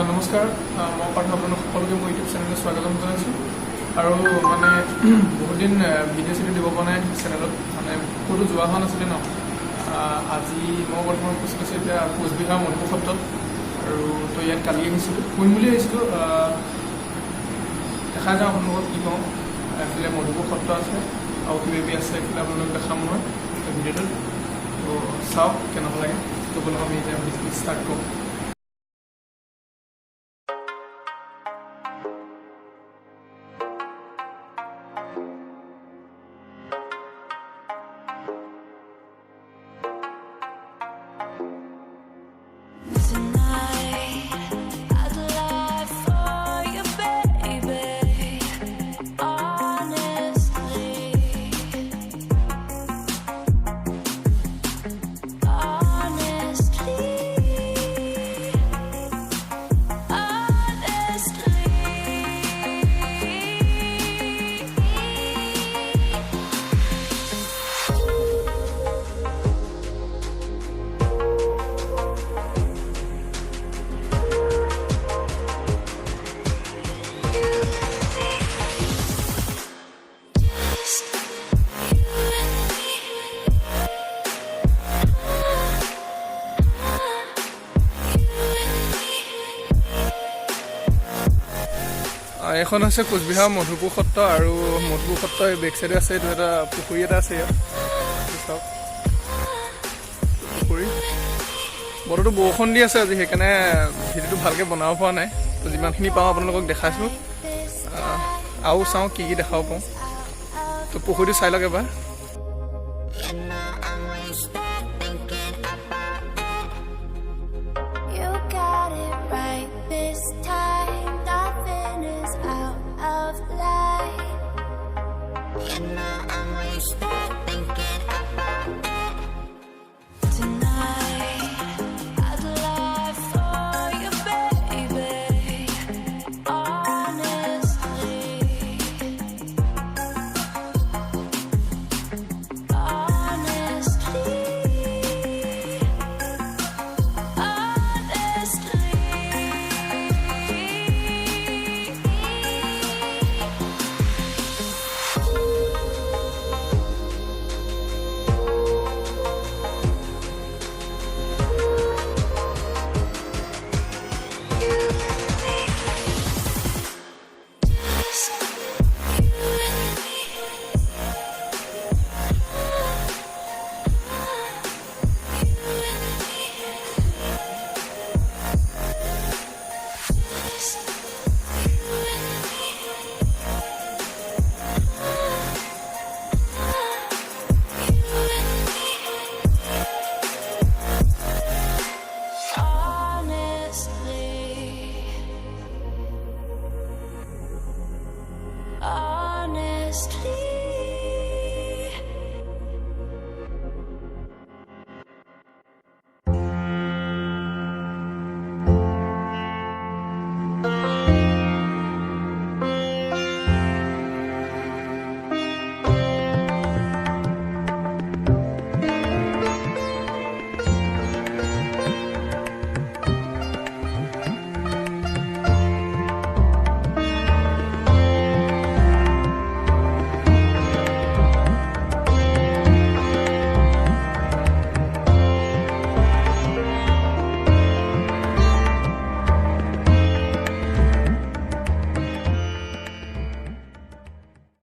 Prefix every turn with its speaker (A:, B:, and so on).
A: নমস্কাৰ মই পাৰ্থ আপোনালোক সকলোকে মোৰ ইউটিউব চেনেলত স্বাগতম জনাইছোঁ আৰু মানে বহুত দিন ভিডিঅ' চিডিঅ' দিব পৰা নাই চেনেলত মানে ক'তো যোৱা হোৱা নাছিলে ন আজি মই বৰ্তমান উপস্থিত আছোঁ এতিয়া কোচবিহাৰ মধুপুৰ সত্ৰত আৰু তো ইয়াত কালি আহিছিলোঁ শুনিম বুলি আহিছিলোঁ দেখা যাওঁ আপোনালোকক কি কওঁ এইফালে মধুপুৰ সত্ৰ আছে আৰু কিবাকিবি আছে এইফালে আপোনালোকক দেখাম মই ভিডিঅ'টোত তো চাওক কেনেকুৱা লাগে তো বলক আমি এতিয়া ষ্টাৰ্ট কৰোঁ এখন হৈছে কোচবিহাৰ মধুপুৰ সত্ৰ আৰু মধুপুৰ সত্ৰৰ বেক চাইডে আছে এইটো এটা পুখুৰী এটা আছে ইয়াত চাওক পুখুৰী বতৰটো বৰষুণ দি আছে আজি সেইকাৰণে ভিডিঅ'টো ভালকৈ বনাব পৰা নাই তো যিমানখিনি পাওঁ আপোনালোকক দেখাইছোঁ আৰু চাওঁ কি দেখাব পাওঁ তো পুখুৰীটো চাই লওক এবাৰ